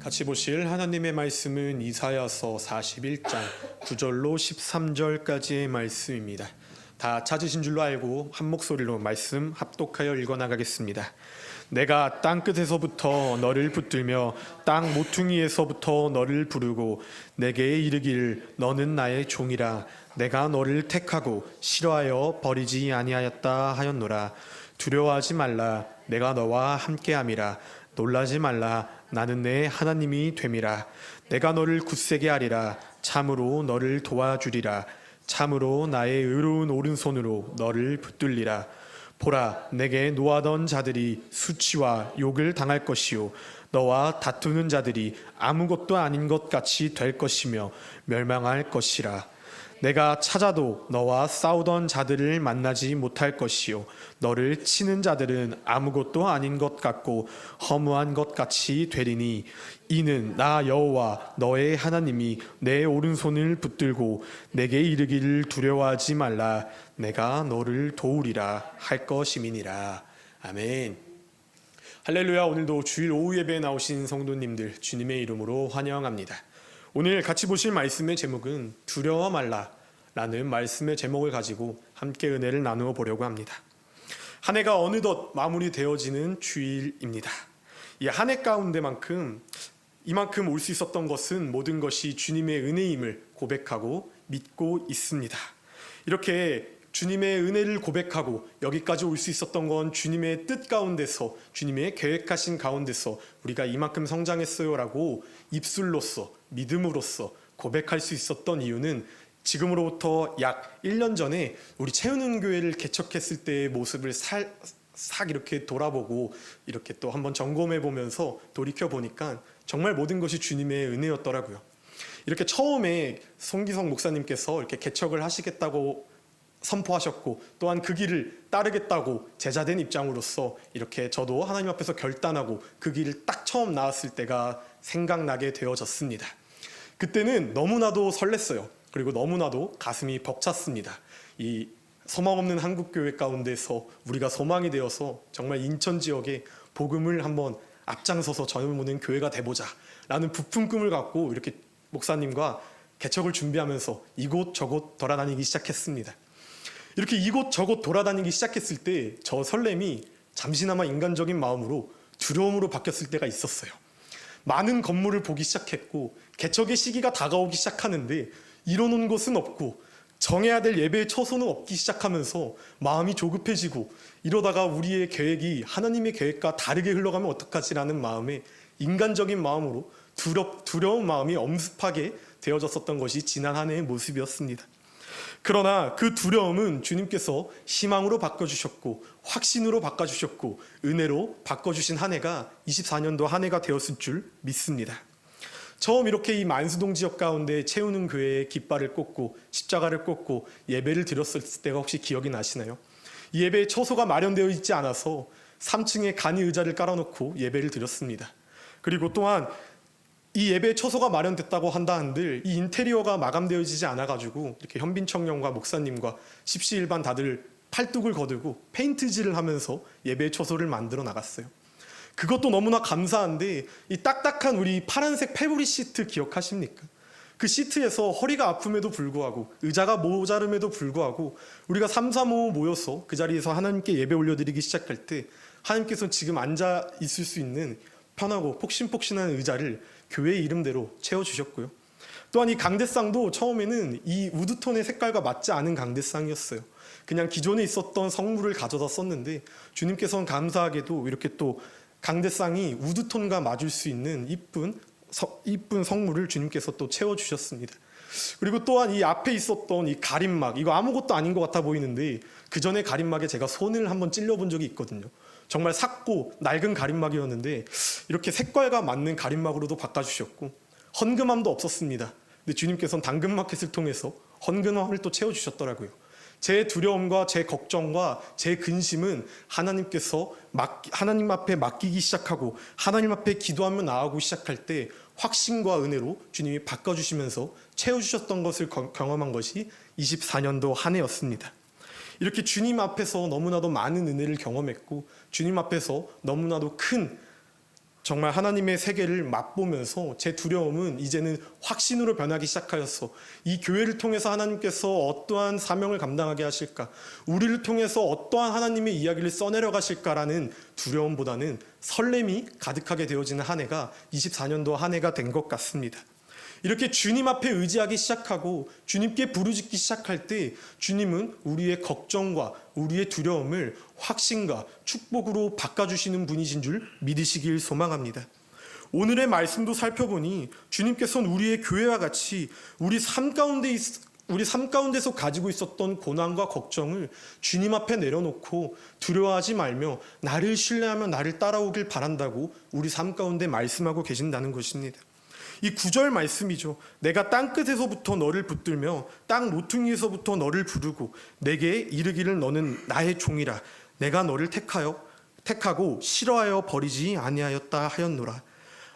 같이 보실 하나님의 말씀은 이사야서 41장 9절로 13절까지의 말씀입니다. 다 찾으신 줄로 알고 한 목소리로 말씀 합독하여 읽어나가겠습니다. 내가 땅끝에서부터 너를 붙들며 땅 모퉁이에서부터 너를 부르고 내게 이르기를 너는 나의 종이라. 내가 너를 택하고 싫어하여 버리지 아니하였다 하였노라. 두려워하지 말라. 내가 너와 함께함이라. 놀라지 말라. 나는 내 하나님이 됨이라. 내가 너를 굳세게 하리라. 참으로 너를 도와주리라. 참으로 나의 의로운 오른손으로 너를 붙들리라. 보라, 내게 노하던 자들이 수치와 욕을 당할 것이요 너와 다투는 자들이 아무것도 아닌 것 같이 될 것이며 멸망할 것이라. 내가 찾아도 너와 싸우던 자들을 만나지 못할 것이요 너를 치는 자들은 아무것도 아닌 것 같고 허무한 것 같이 되리니 이는 나 여호와 너의 하나님이 내 오른손을 붙들고 내게 이르기를 두려워하지 말라. 내가 너를 도우리라 할 것임이니라. 아멘. 할렐루야. 오늘도 주일 오후 예배에 나오신 성도님들 주님의 이름으로 환영합니다. 오늘 같이 보실 말씀의 제목은 두려워 말라 라는 말씀의 제목을 가지고 함께 은혜를 나누어 보려고 합니다. 한 해가 어느덧 마무리되어지는 주일입니다. 이 한 해 가운데만큼 이만큼 올 수 있었던 것은 모든 것이 주님의 은혜임을 고백하고 믿고 있습니다. 이렇게 주님의 은혜를 고백하고 여기까지 올 수 있었던 건 주님의 뜻 가운데서, 주님의 계획하신 가운데서 우리가 이만큼 성장했어요라고 입술로서, 믿음으로써 고백할 수 있었던 이유는 지금으로부터 약 1년 전에 우리 채우는 교회를 개척했을 때의 모습을 싹 이렇게 돌아보고 이렇게 또 한번 점검해 보면서 돌이켜 보니까 정말 모든 것이 주님의 은혜였더라고요. 이렇게 처음에 송기성 목사님께서 이렇게 개척을 하시겠다고 선포하셨고 또한 그 길을 따르겠다고 제자된 입장으로서 이렇게 저도 하나님 앞에서 결단하고 그 길을 딱 처음 나왔을 때가 생각나게 되어졌습니다. 그때는 너무나도 설렜어요. 그리고 너무나도 가슴이 벅찼습니다. 이 소망 없는 한국교회 가운데서 우리가 소망이 되어서 정말 인천 지역에 복음을 한번 앞장서서 전해보는 교회가 돼보자 라는 부푼 꿈을 갖고 이렇게 목사님과 개척을 준비하면서 이곳저곳 돌아다니기 시작했습니다. 이렇게 이곳저곳 돌아다니기 시작했을 때 저 설렘이 잠시나마 인간적인 마음으로 두려움으로 바뀌었을 때가 있었어요. 많은 건물을 보기 시작했고 개척의 시기가 다가오기 시작하는데 이뤄놓은 것은 없고 정해야 될 예배의 처소는 없기 시작하면서 마음이 조급해지고 이러다가 우리의 계획이 하나님의 계획과 다르게 흘러가면 어떡하지라는 마음에 인간적인 마음으로 두려운 마음이 엄습하게 되어졌었던 것이 지난 한 해의 모습이었습니다. 그러나 그 두려움은 주님께서 희망으로 바꿔주셨고 확신으로 바꿔주셨고 은혜로 바꿔주신 한 해가 24년도 한 해가 되었을 줄 믿습니다. 처음 이렇게 이 만수동 지역 가운데 채우는 교회에 깃발을 꽂고 십자가를 꽂고 예배를 드렸을 때가 혹시 기억이 나시나요? 이 예배의 처소가 마련되어 있지 않아서 3층에 간이 의자를 깔아놓고 예배를 드렸습니다. 그리고 또한 이 예배의 처소가 마련됐다고 한다 한들 이 인테리어가 마감되어지지 않아가지고 이렇게 현빈 청년과 목사님과 십시일반 다들 팔뚝을 거두고 페인트질을 하면서 예배의 처소를 만들어 나갔어요. 그것도 너무나 감사한데 이 딱딱한 우리 파란색 페브리 시트 기억하십니까? 그 시트에서 허리가 아픔에도 불구하고 의자가 모자름에도 불구하고 우리가 335 모여서 그 자리에서 하나님께 예배 올려드리기 시작할 때 하나님께서 지금 앉아 있을 수 있는 편하고 폭신폭신한 의자를 교회의 이름대로 채워주셨고요. 또한 이 강대상도 처음에는 이 우드톤의 색깔과 맞지 않은 강대상이었어요. 그냥 기존에 있었던 성물을 가져다 썼는데 주님께서는 감사하게도 이렇게 또 강대상이 우드톤과 맞을 수 있는 이쁜 성물을 주님께서 또 채워주셨습니다. 그리고 또한 이 앞에 있었던 이 가림막, 이거 아무것도 아닌 것 같아 보이는데 그 전에 가림막에 제가 손을 한번 찔러본 적이 있거든요. 정말 삭고 낡은 가림막이었는데 이렇게 색깔과 맞는 가림막으로도 바꿔주셨고 헌금함도 없었습니다. 근데 주님께서는 당근마켓을 통해서 헌금함을 또 채워주셨더라고요. 제 두려움과 제 걱정과 제 근심은 하나님께서 하나님 앞에 맡기기 시작하고 하나님 앞에 기도하며 나아가기 시작할 때 확신과 은혜로 주님이 바꿔주시면서 채워주셨던 것을 경험한 것이 24년도 한 해였습니다. 이렇게 주님 앞에서 너무나도 많은 은혜를 경험했고 주님 앞에서 너무나도 큰 정말 하나님의 세계를 맛보면서 제 두려움은 이제는 확신으로 변하기 시작하였어. 이 교회를 통해서 하나님께서 어떠한 사명을 감당하게 하실까? 우리를 통해서 어떠한 하나님의 이야기를 써내려 가실까라는 두려움보다는 설렘이 가득하게 되어지는 한 해가 24년도 한 해가 된 것 같습니다. 이렇게 주님 앞에 의지하기 시작하고 주님께 부르짖기 시작할 때 주님은 우리의 걱정과 우리의 두려움을 확신과 축복으로 바꿔주시는 분이신 줄 믿으시길 소망합니다. 오늘의 말씀도 살펴보니 주님께서는 우리의 교회와 같이 우리 삶 가운데서 가지고 있었던 고난과 걱정을 주님 앞에 내려놓고 두려워하지 말며 나를 신뢰하며 나를 따라오길 바란다고 우리 삶 가운데 말씀하고 계신다는 것입니다. 이 9절 말씀이죠. 내가 땅끝에서부터 너를 붙들며 땅 모퉁이에서부터 너를 부르고 내게 이르기를 너는 나의 종이라. 내가 너를 택하고 싫어하여 버리지 아니하였다 하였노라.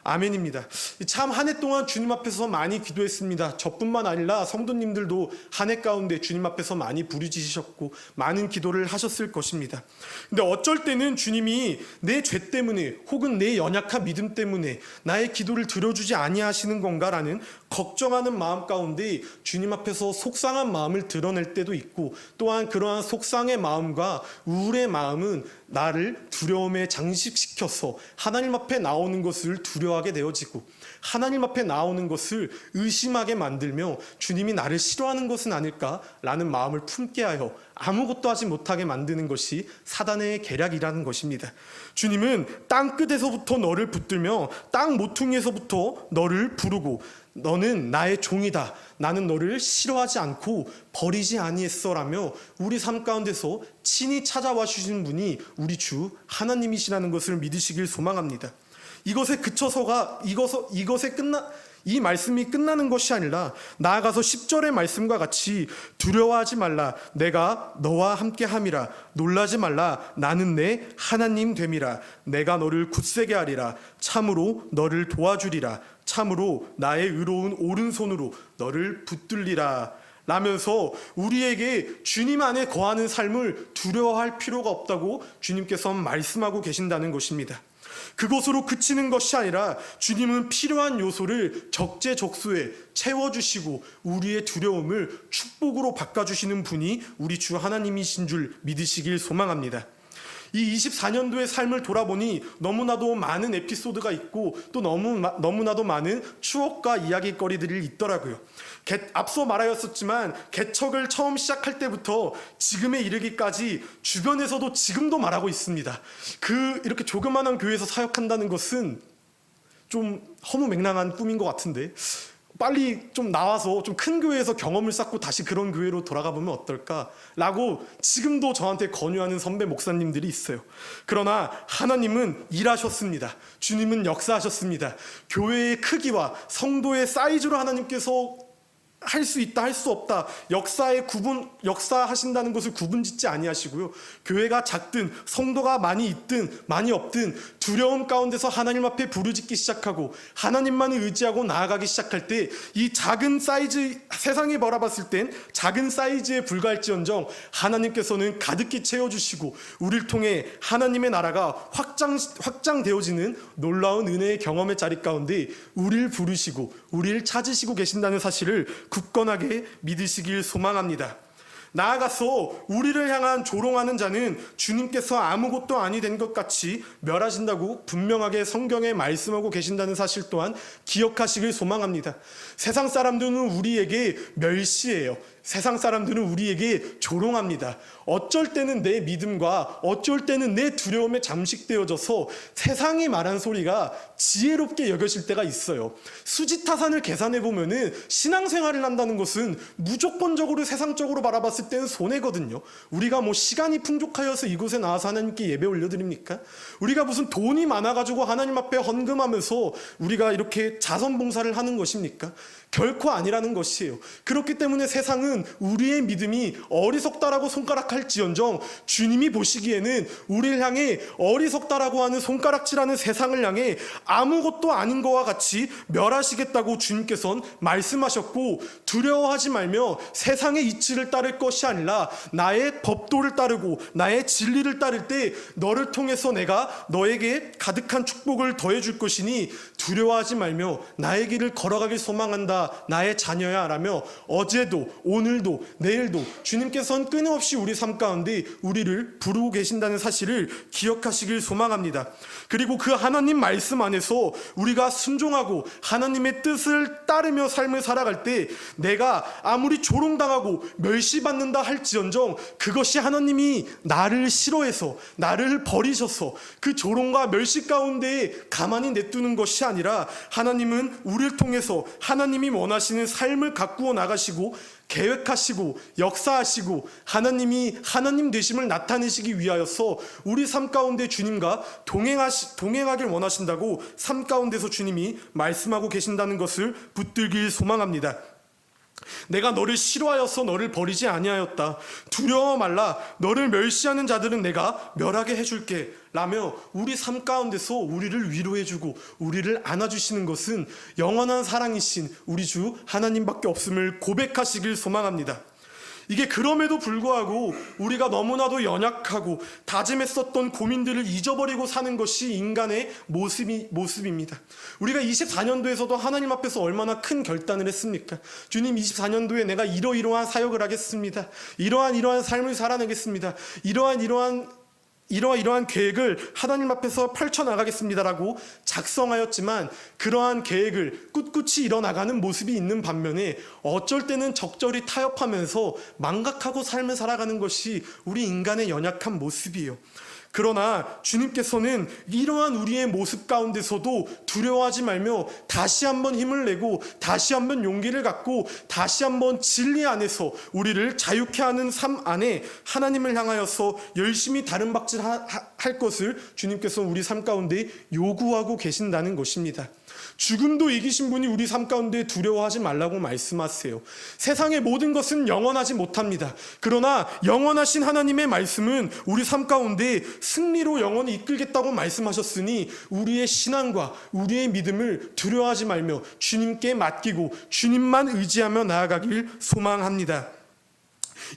아멘입니다. 참 한 해 동안 주님 앞에서 많이 기도했습니다. 저뿐만 아니라 성도님들도 한 해 가운데 주님 앞에서 많이 부르짖으셨고 많은 기도를 하셨을 것입니다. 근데 어쩔 때는 주님이 내 죄 때문에 혹은 내 연약한 믿음 때문에 나의 기도를 들어주지 아니하시는 건가라는 걱정하는 마음 가운데 주님 앞에서 속상한 마음을 드러낼 때도 있고, 또한 그러한 속상의 마음과 우울의 마음은 나를 두려움에 장식시켜서 하나님 앞에 나오는 것을 두려워하게 되어지고, 하나님 앞에 나오는 것을 의심하게 만들며 주님이 나를 싫어하는 것은 아닐까라는 마음을 품게 하여 아무것도 하지 못하게 만드는 것이 사단의 계략이라는 것입니다. 주님은 땅끝에서부터 너를 붙들며 땅 모퉁이에서부터 너를 부르고 너는 나의 종이다. 나는 너를 싫어하지 않고 버리지 아니했어라며 우리 삶 가운데서 친히 찾아와 주신 분이 우리 주 하나님이시라는 것을 믿으시길 소망합니다. 이것에 그쳐서가 이 말씀이 끝나는 것이 아니라 나아가서 10절의 말씀과 같이 두려워하지 말라. 내가 너와 함께 함이라. 놀라지 말라. 나는 내 하나님 됨이라. 내가 너를 굳세게 하리라. 참으로 너를 도와주리라. 참으로 나의 의로운 오른손으로 너를 붙들리라. 라면서 우리에게 주님 안에 거하는 삶을 두려워할 필요가 없다고 주님께서 말씀하고 계신다는 것입니다. 그것으로 그치는 것이 아니라 주님은 필요한 요소를 적재적소에 채워주시고 우리의 두려움을 축복으로 바꿔주시는 분이 우리 주 하나님이신 줄 믿으시길 소망합니다. 이 24년도의 삶을 돌아보니 너무나도 많은 에피소드가 있고 또 너무나도 많은 추억과 이야기거리들이 있더라고요. 앞서 말하였었지만 개척을 처음 시작할 때부터 지금에 이르기까지 주변에서도 지금도 말하고 있습니다. 이렇게 조그마한 교회에서 사역한다는 것은 좀 허무맹랑한 꿈인 것 같은데 빨리 좀 나와서 좀 큰 교회에서 경험을 쌓고 다시 그런 교회로 돌아가 보면 어떨까라고 지금도 저한테 권유하는 선배 목사님들이 있어요. 그러나 하나님은 일하셨습니다. 주님은 역사하셨습니다. 교회의 크기와 성도의 사이즈로 하나님께서 할 수 있다, 할 수 없다, 역사하신다는 것을 구분짓지 아니하시고요. 교회가 작든 성도가 많이 있든 많이 없든 두려움 가운데서 하나님 앞에 부르짖기 시작하고 하나님만을 의지하고 나아가기 시작할 때 이 작은 사이즈, 세상이 바라봤을 땐 작은 사이즈에 불과할지언정 하나님께서는 가득히 채워주시고 우리를 통해 하나님의 나라가 확장되어지는 놀라운 은혜의 경험의 자리 가운데 우리를 부르시고 우리를 찾으시고 계신다는 사실을 굳건하게 믿으시길 소망합니다. 나아가서 우리를 향한 조롱하는 자는 주님께서 아무것도 아니 된 것 같이 멸하신다고 분명하게 성경에 말씀하고 계신다는 사실 또한 기억하시길 소망합니다. 세상 사람들은 우리에게 멸시해요. 세상 사람들은 우리에게 조롱합니다. 어쩔 때는 내 믿음과 어쩔 때는 내 두려움에 잠식되어져서 세상이 말한 소리가 지혜롭게 여겨질 때가 있어요. 수지타산을 계산해 보면은 신앙생활을 한다는 것은 무조건적으로 세상적으로 바라봤을 때는 손해거든요. 우리가 뭐 시간이 풍족하여서 이곳에 나와서 하나님께 예배 올려드립니까? 우리가 무슨 돈이 많아가지고 하나님 앞에 헌금하면서 우리가 이렇게 자선봉사를 하는 것입니까? 결코 아니라는 것이에요. 그렇기 때문에 세상은 사람은 우리의 믿음이 어리석다라고 손가락할지언정 주님이 보시기에는 우리를 향해 어리석다라고 하는 손가락질하는 세상을 향해 아무것도 아닌 것과 같이 멸하시겠다고 주님께서는 말씀하셨고, 두려워하지 말며 세상의 이치를 따를 것이 아니라 나의 법도를 따르고 나의 진리를 따를 때 너를 통해서 내가 너에게 가득한 축복을 더해줄 것이니 두려워하지 말며 나의 길을 걸어가길 소망한다, 나의 자녀야 라며 어제도 오늘도 내일도 주님께서는 끊임없이 우리 삶 가운데 우리를 부르고 계신다는 사실을 기억하시길 소망합니다. 그리고 그 하나님 말씀 안에서 우리가 순종하고 하나님의 뜻을 따르며 삶을 살아갈 때 내가 아무리 조롱당하고 멸시받는다 할지언정 그것이 하나님이 나를 싫어해서 나를 버리셔서 그 조롱과 멸시 가운데 가만히 내두는 것이 아니라 하나님은 우리를 통해서 하나님이 원하시는 삶을 가꾸어 나가시고 계획하시고 역사하시고 하나님이 하나님 되심을 나타내시기 위하여서 우리 삶 가운데 주님과 동행하길 원하신다고 삶 가운데서 주님이 말씀하고 계신다는 것을 붙들길 소망합니다. 내가 너를 싫어하여서 너를 버리지 아니하였다. 두려워 말라. 너를 멸시하는 자들은 내가 멸하게 해줄게 라며 우리 삶 가운데서 우리를 위로해주고 우리를 안아주시는 것은 영원한 사랑이신 우리 주 하나님밖에 없음을 고백하시길 소망합니다. 이게 그럼에도 불구하고 우리가 너무나도 연약하고 다짐했었던 고민들을 잊어버리고 사는 것이 인간의 모습입니다. 우리가 24년도에서도 하나님 앞에서 얼마나 큰 결단을 했습니까? 주님, 24년도에 내가 이러이러한 사역을 하겠습니다. 이러한 삶을 살아내겠습니다. 이러한 계획을 하나님 앞에서 펼쳐나가겠습니다라고 작성하였지만 그러한 계획을 꿋꿋이 이뤄나가는 모습이 있는 반면에 어쩔 때는 적절히 타협하면서 망각하고 삶을 살아가는 것이 우리 인간의 연약한 모습이에요. 그러나 주님께서는 이러한 우리의 모습 가운데서도 두려워하지 말며 다시 한번 힘을 내고 다시 한번 용기를 갖고 다시 한번 진리 안에서 우리를 자유케 하는 삶 안에 하나님을 향하여서 열심히 다른 박질할 것을 주님께서 우리 삶 가운데 요구하고 계신다는 것입니다. 죽음도 이기신 분이 우리 삶 가운데 두려워하지 말라고 말씀하세요. 세상의 모든 것은 영원하지 못합니다. 그러나 영원하신 하나님의 말씀은 우리 삶 가운데 승리로 영원히 이끌겠다고 말씀하셨으니 우리의 신앙과 우리의 믿음을 두려워하지 말며 주님께 맡기고 주님만 의지하며 나아가길 소망합니다.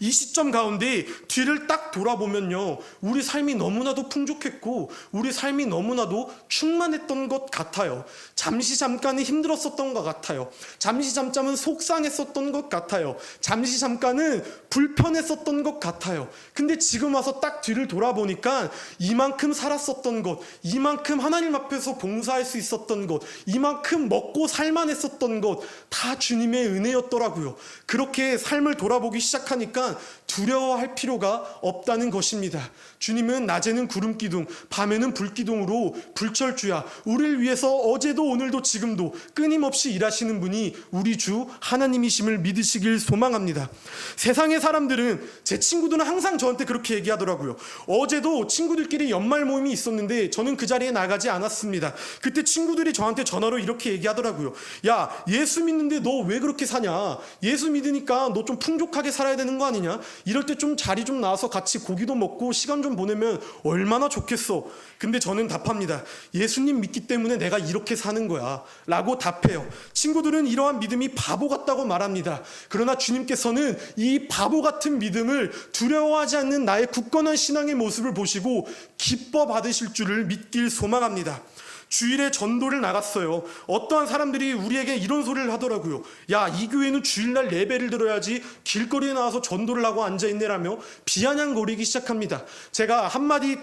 이 시점 가운데 뒤를 딱 돌아보면요, 우리 삶이 너무나도 풍족했고 우리 삶이 너무나도 충만했던 것 같아요. 잠시 잠깐은 힘들었었던 것 같아요. 잠시 잠깐은 속상했었던 것 같아요. 잠시 잠깐은 불편했었던 것 같아요. 근데 지금 와서 딱 뒤를 돌아보니까 이만큼 살았었던 것, 이만큼 하나님 앞에서 봉사할 수 있었던 것, 이만큼 먹고 살만했었던 것 다 주님의 은혜였더라고요. 그렇게 삶을 돌아보기 시작하니까 두려워할 필요가 없다는 것입니다. 주님은 낮에는 구름기둥, 밤에는 불기둥으로 불철주야 우리를 위해서 어제도 오늘도 지금도 끊임없이 일하시는 분이 우리 주 하나님이심을 믿으시길 소망합니다. 세상의 사람들은, 제 친구들은 항상 저한테 그렇게 얘기하더라고요. 어제도 친구들끼리 연말 모임이 있었는데 저는 그 자리에 나가지 않았습니다. 그때 친구들이 저한테 전화로 이렇게 얘기하더라고요. 야, 예수 믿는데 너 왜 그렇게 사냐? 예수 믿으니까 너 좀 풍족하게 살아야 되는 거 아니냐? 이럴 때 좀 자리 좀 나와서 같이 고기도 먹고 시간 좀 보내면 얼마나 좋겠어. 근데 저는 답합니다. 예수님 믿기 때문에 내가 이렇게 사는 거야 라고 답해요. 친구들은 이러한 믿음이 바보 같다고 말합니다. 그러나 주님께서는 이 바보 같은 믿음을 두려워하지 않는 나의 굳건한 신앙의 모습을 보시고 기뻐 받으실 줄을 믿길 소망합니다. 주일에 전도를 나갔어요. 어떠한 사람들이 우리에게 이런 소리를 하더라고요. 야, 이 교회는 주일날 예배를 들어야지 길거리에 나와서 전도를 하고 앉아있네라며 비아냥거리기 시작합니다. 제가 한마디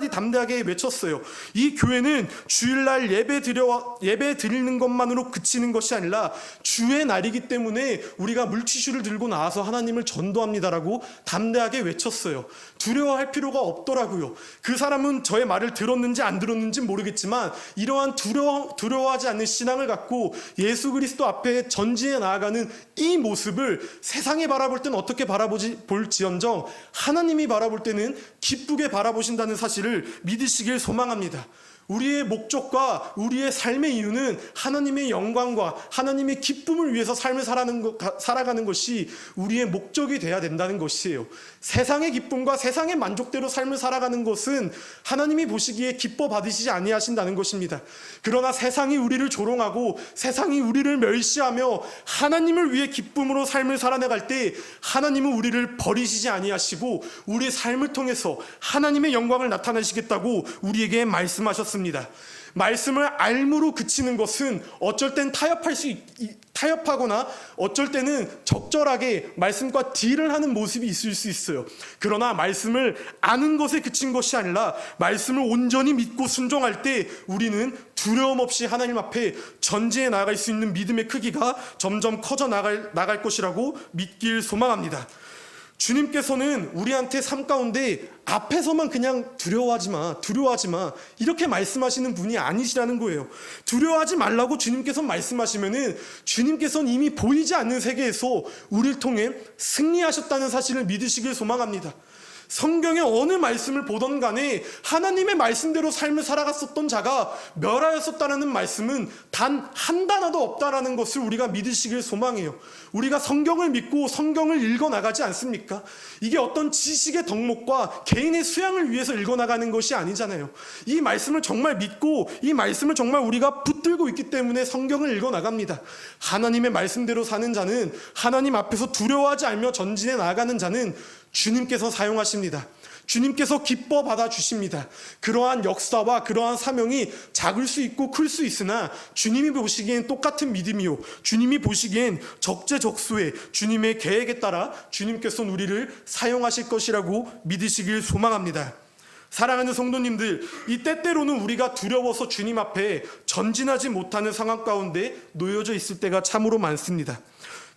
담대하게 외쳤어요. 이 교회는 주일날 예배 드리는 것만으로 그치는 것이 아니라 주의 날이기 때문에 우리가 물티슈를 들고 나와서 하나님을 전도합니다라고 담대하게 외쳤어요. 두려워할 필요가 없더라고요. 그 사람은 저의 말을 들었는지 안 들었는지 모르겠지만 이러한 두려워하지 않는 신앙을 갖고 예수 그리스도 앞에 전진해 나아가는 이 모습을 세상이 바라볼 때는 어떻게 볼지언정 하나님이 바라볼 때는 기쁘게 바라보시 돌아보신다는 사실을 믿으시길 소망합니다. 우리의 목적과 우리의 삶의 이유는 하나님의 영광과 하나님의 기쁨을 위해서 삶을 살아가는 것이 우리의 목적이 돼야 된다는 것이에요. 세상의 기쁨과 세상의 만족대로 삶을 살아가는 것은 하나님이 보시기에 기뻐 받으시지 아니하신다는 것입니다. 그러나 세상이 우리를 조롱하고 세상이 우리를 멸시하며 하나님을 위해 기쁨으로 삶을 살아나갈 때 하나님은 우리를 버리시지 아니하시고 우리의 삶을 통해서 하나님의 영광을 나타내시겠다고 우리에게 말씀하셨습니다. 말씀을 알므로 그치는 것은 어쩔 땐 타협하거나 어쩔 때는 적절하게 말씀과 딜을 하는 모습이 있을 수 있어요. 그러나 말씀을 아는 것에 그친 것이 아니라 말씀을 온전히 믿고 순종할 때 우리는 두려움 없이 하나님 앞에 전진해 나아갈 수 있는 믿음의 크기가 점점 커져 나갈 것이라고 믿길 소망합니다. 주님께서는 우리한테 삶 가운데 앞에서만 그냥 두려워하지 마 이렇게 말씀하시는 분이 아니시라는 거예요. 두려워하지 말라고 주님께서 말씀하시면은 주님께서는 이미 보이지 않는 세계에서 우리를 통해 승리하셨다는 사실을 믿으시길 소망합니다. 성경의 어느 말씀을 보던 간에 하나님의 말씀대로 삶을 살아갔었던 자가 멸하였었다라는 말씀은 단 한 단어도 없다라는 것을 우리가 믿으시길 소망해요. 우리가 성경을 믿고 성경을 읽어나가지 않습니까? 이게 어떤 지식의 덕목과 개인의 수양을 위해서 읽어나가는 것이 아니잖아요. 이 말씀을 정말 믿고 이 말씀을 정말 우리가 붙들고 있기 때문에 성경을 읽어나갑니다. 하나님의 말씀대로 사는 자는, 하나님 앞에서 두려워하지 않으며 전진해 나아가는 자는 주님께서 사용하십니다. 주님께서 기뻐 받아주십니다. 그러한 역사와 그러한 사명이 작을 수 있고 클 수 있으나 주님이 보시기엔 똑같은 믿음이요, 주님이 보시기엔 적재적소에 주님의 계획에 따라 주님께서는 우리를 사용하실 것이라고 믿으시길 소망합니다. 사랑하는 성도님들, 이 때때로는 우리가 두려워서 주님 앞에 전진하지 못하는 상황 가운데 놓여져 있을 때가 참으로 많습니다.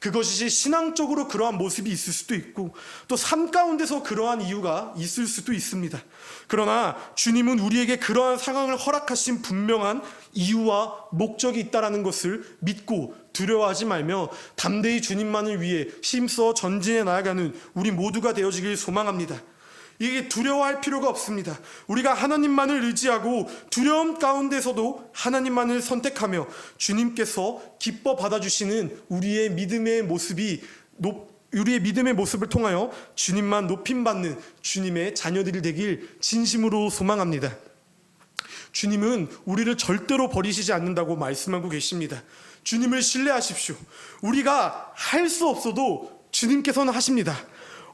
그것이 신앙적으로 그러한 모습이 있을 수도 있고 또 삶 가운데서 그러한 이유가 있을 수도 있습니다. 그러나 주님은 우리에게 그러한 상황을 허락하신 분명한 이유와 목적이 있다는 것을 믿고 두려워하지 말며 담대히 주님만을 위해 힘써 전진해 나아가는 우리 모두가 되어지길 소망합니다. 이게 두려워할 필요가 없습니다. 우리가 하나님만을 의지하고 두려움 가운데서도 하나님만을 선택하며 주님께서 기뻐 받아주시는 우리의 믿음의 모습을 통하여 주님만 높임받는 주님의 자녀들이 되길 진심으로 소망합니다. 주님은 우리를 절대로 버리시지 않는다고 말씀하고 계십니다. 주님을 신뢰하십시오. 우리가 할 수 없어도 주님께서는 하십니다.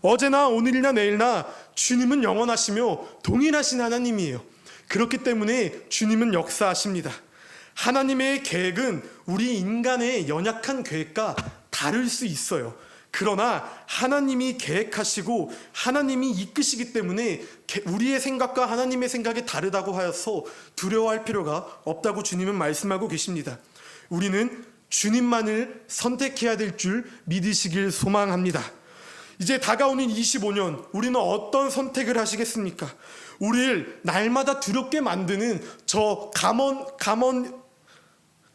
어제나 오늘이나 내일나 주님은 영원하시며 동일하신 하나님이에요. 그렇기 때문에 주님은 역사하십니다. 하나님의 계획은 우리 인간의 연약한 계획과 다를 수 있어요. 그러나 하나님이 계획하시고 하나님이 이끄시기 때문에 우리의 생각과 하나님의 생각이 다르다고 하여서 두려워할 필요가 없다고 주님은 말씀하고 계십니다. 우리는 주님만을 선택해야 될 줄 믿으시길 소망합니다. 이제 다가오는 25년, 우리는 어떤 선택을 하시겠습니까? 우리를 날마다 두렵게 만드는 저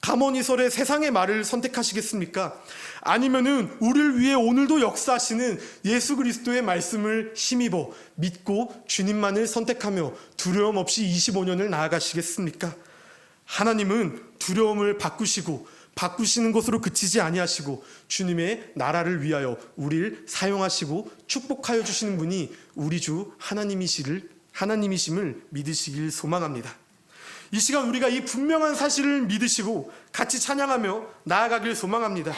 가머니설의 세상의 말을 선택하시겠습니까? 아니면은 우리를 위해 오늘도 역사하시는 예수 그리스도의 말씀을 힘입어 믿고 주님만을 선택하며 두려움 없이 25년을 나아가시겠습니까? 하나님은 두려움을 바꾸시는 것으로 그치지 아니하시고 주님의 나라를 위하여 우리를 사용하시고 축복하여 주시는 분이 우리 주 하나님이심을 믿으시길 소망합니다. 이 시간 우리가 이 분명한 사실을 믿으시고 같이 찬양하며 나아가길 소망합니다.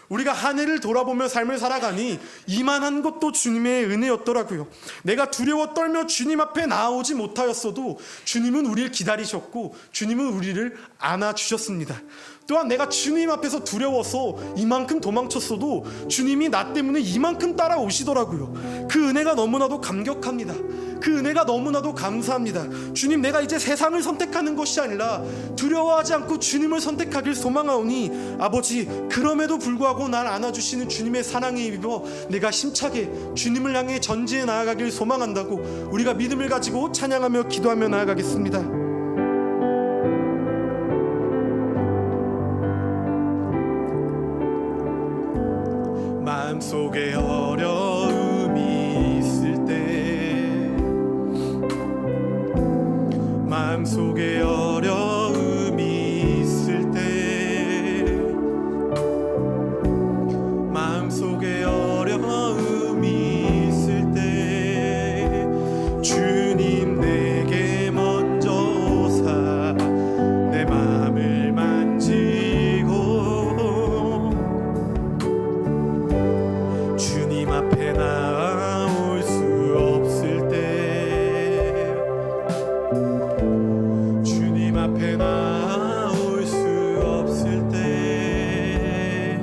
우리가 한 해를 돌아보며 삶을 살아가니 이만한 것도 주님의 은혜였더라고요. 내가 두려워 떨며 주님 앞에 나아오지 못하였어도 주님은 우리를 기다리셨고 주님은 우리를 안아주셨습니다. 또한 내가 주님 앞에서 두려워서 이만큼 도망쳤어도 주님이 나 때문에 이만큼 따라오시더라고요. 그 은혜가 너무나도 감격합니다. 그 은혜가 너무나도 감사합니다. 주님, 내가 이제 세상을 선택하는 것이 아니라 두려워하지 않고 주님을 선택하길 소망하오니 아버지, 그럼에도 불구하고 날 안아주시는 주님의 사랑에 입어 내가 힘차게 주님을 향해 전진해 나아가길 소망한다고 우리가 믿음을 가지고 찬양하며 기도하며 나아가겠습니다. 마음속에 어려움이 있을 때 마음속에 어려움이 있을 때 마음속에 어려움이 있을 때 주님 내게 먼저 오사 내 마음을 만지고 주님 앞에 나올 수 없을 때 주님 앞에 나올 수 없을 때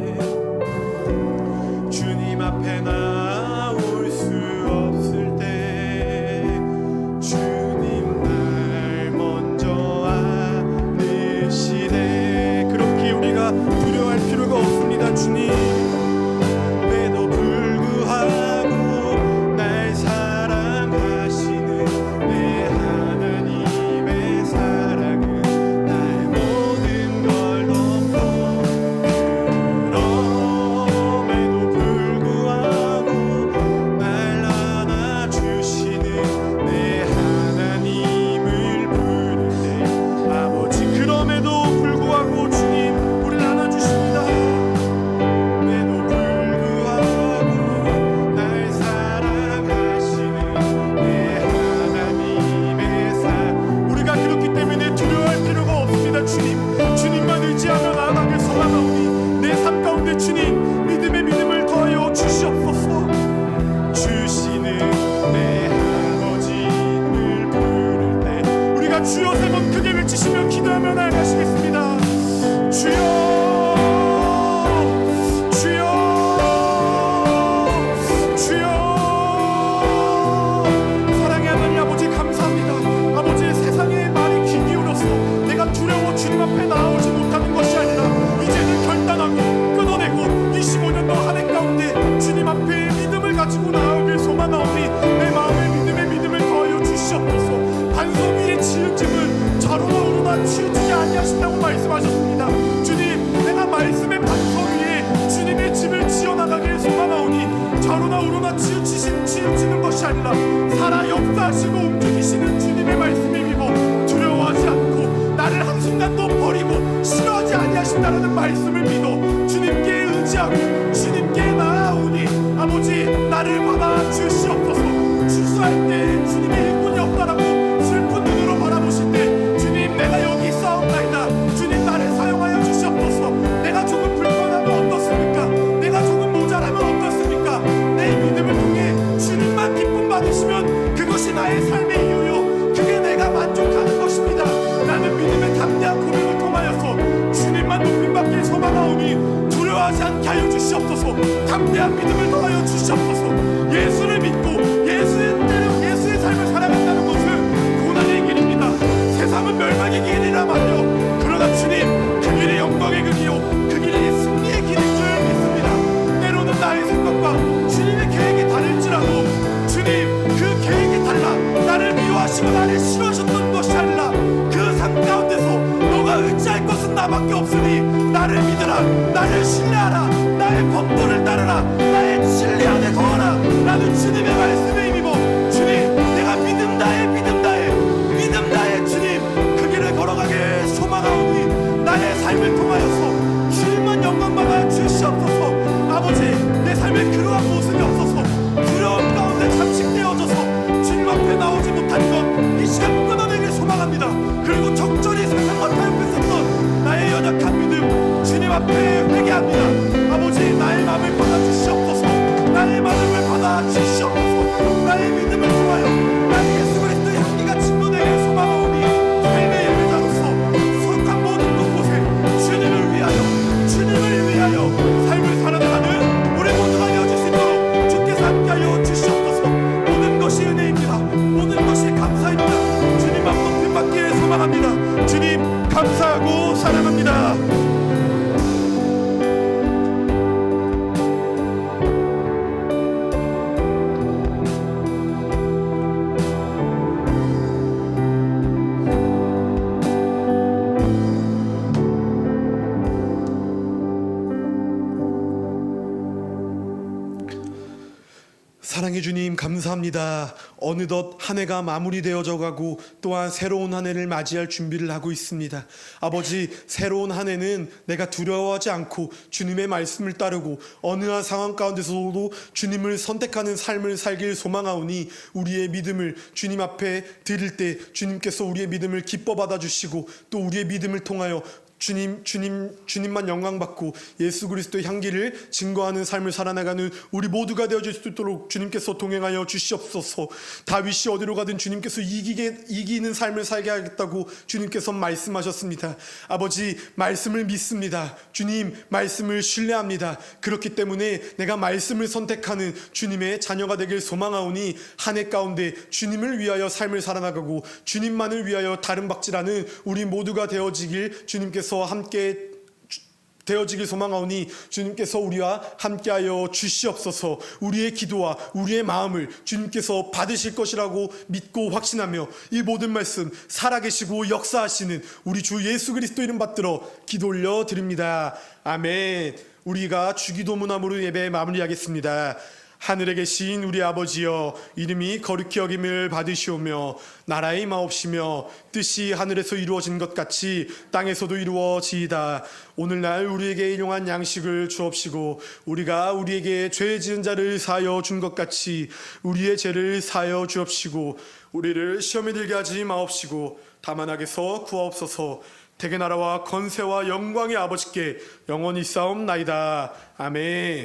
주님 앞에 나올 수 없을 때 주님 날 먼저 안으시네. 그렇게 우리가 두려워할 필요가 없습니다. 주님 에도 불구하고 날 사랑하시는 내 하나님의 사랑은 날 모든 걸 덮고 그럼에도 불구하고 날 안아주시는 내 하나님을 부를 때 아버지 그럼에도 불구하고 주님 우리를 안아주십니다. 에도 불구하고 날 사랑하시는 내 하나님의 사랑 우리가 그렇기 때문에 두려워할 필요가 없습니다. 주님만 의지하며 나아가길 소망하오니 내 삶 가운데 주님 믿음을 더하여 주시옵소서. 주시는 내 아버지를 부를 때 우리가 주여 세 번 크게 외치시며 기도하며 나아가시겠습니다. 주여 주여 주여 사랑의 하나님 아버지 감사합니다. 아버지 세상의 말이 귀 기울여서 내가 두려워 주님 앞에 나오지 못하는 것이 아니라 이제는 결단하고 끊어내고 25년도 한 해 가운데 주님 앞에 믿음을 가지고 나아오길 소망하오니 내 마음에 믿음을 더하여 주시옵소서. 반석 위에 지은 집을 자루나 우루나 치우치지 아니하신다고 말씀하셨습니다. 주님 내가 말씀의 반석 위에 주님의 집을 지어나가길 소망하오니 자루나 우루나 치우치는 것이 아니라 살아 역사하시고 움직이시는 주님의 말씀을 믿고 두려워하지 않고 나를 한순간도 버리고 싫어하지 아니하신다는 말씀을 믿어 주님께 의지하고 주님께 나아오니 아버지 나를 받아 주시옵소서. 출소할 때 주님의 일꾼이 없다라고 슬픈 눈으로 바라보실 때 주님 내가 여기 있사옵나이다. 주님 나를 사용하여 주시옵소서. 내가 조금 불편하면 어떻습니까? 내가 조금 모자라면 어떻습니까? 내 믿음을 통해 주님만 기쁨 받으시면 그것이 나의 삶의 이유요 그게 내가 만족하는 것입니다. 나는 믿음의 담대한 고백을 통하여서 주님만 높임받길 소망하오니 두려워하지 않게 하여 주시옵소서. 담대한 믿음을 더하여 주시옵소서. 예수를 믿고 예수의 삶을 살아간다는 것은 고난의 길입니다. 세상은 멸망의 길이라 말이요 그러나 주님 그 길이 영광의 길이요 그 길이 승리의 길인 줄 믿습니다. 때로는 나의 생각과 주님의 계획이 다를지라도 주님 그 계획이 달라 나를 미워하시고 나를 싫어하셨던 것이 아니라 그 삶 가운데서 너가 의지할 것은 나밖에 없으니 나를 믿으라. 나를 신뢰하라. 나의 법도를 따르라. 나의 진리 안에 거하라. 나는 주님의 말씀에 힘입어 주님 내가 믿음 다해 주님 그 길을 걸어가게 소망하오니 나의 삶을 통하여서 주님만 영광받아 주시옵소서. 아버지 내 삶에 그러한 모습이 없어서 두려움 가운데 잠식되어져서 주님 앞에 나오지 못한 것 이 시간 끊어내길 소망합니다. 그리고 적절히 세상과 타협했었던 나의 연약한 믿음 주님 앞에 회개합니다. 아버지 나의 마음을 받아주시옵소서. 나의 마음을 받아주시옵소서. 나의 믿음을 통하여 나의 예수 그리스도의 향기가 진노되길 소망하오니 삶의 예배자로서 속한 모든 곳곳에 주님을 위하여 삶을 살아나가는 우리 모두가 되어질 수 있도록 주께서 함께하여 주시옵소서. 모든 것이 은혜입니다. 모든 것이 감사입니다. 주님 앞 높임받기를 소망합니다. 주님 감사하고 사랑합니다. 사랑의 만왕의 주님 감사합니다. 어느덧 한 해가 마무리되어져 가고 또한 새로운 한 해를 맞이할 준비를 하고 있습니다. 아버지, 새로운 한 해는 내가 두려워하지 않고 주님의 말씀을 따르고 어느 한 상황 가운데서도 주님을 선택하는 삶을 살길 소망하오니 우리의 믿음을 주님 앞에 드릴 때 주님께서 우리의 믿음을 기뻐 받아주시고 또 우리의 믿음을 통하여 주님만 영광 받고 예수 그리스도의 향기를 증거하는 삶을 살아나가는 우리 모두가 되어질 수 있도록 주님께서 동행하여 주시옵소서. 다윗이 어디로 가든 주님께서 이기는 삶을 살게 하겠다고 주님께서 말씀하셨습니다. 아버지, 말씀을 믿습니다. 주님 말씀을 신뢰합니다. 그렇기 때문에 내가 말씀을 선택하는 주님의 자녀가 되길 소망하오니 한 해 가운데 주님을 위하여 삶을 살아나가고 주님만을 위하여 다른 박질하는 우리 모두가 되어지길 주님께서 함께 되어지길 소망하오니 주님께서 우리와 함께하여 주시옵소서. 우리의 기도와 우리의 마음을 주님께서 받으실 것이라고 믿고 확신하며 이 모든 말씀 살아계시고 역사하시는 우리 주 예수 그리스도 이름 받들어 기도 올려 드립니다. 아멘. 우리가 주기도문함으로 예배 마무리하겠습니다. 하늘에 계신 우리 아버지여, 이름이 거룩히 여김을 받으시오며 나라의 마옵시며 뜻이 하늘에서 이루어진 것 같이 땅에서도 이루어지이다. 오늘날 우리에게 일용할 양식을 주옵시고 우리가 우리에게 죄 지은 자를 사하여 준 것 같이 우리의 죄를 사하여 주옵시고 우리를 시험에 들게 하지 마옵시고 다만 악에서 구하옵소서. 대개 나라와 건세와 영광의 아버지께 영원히 싸움나이다. 아멘.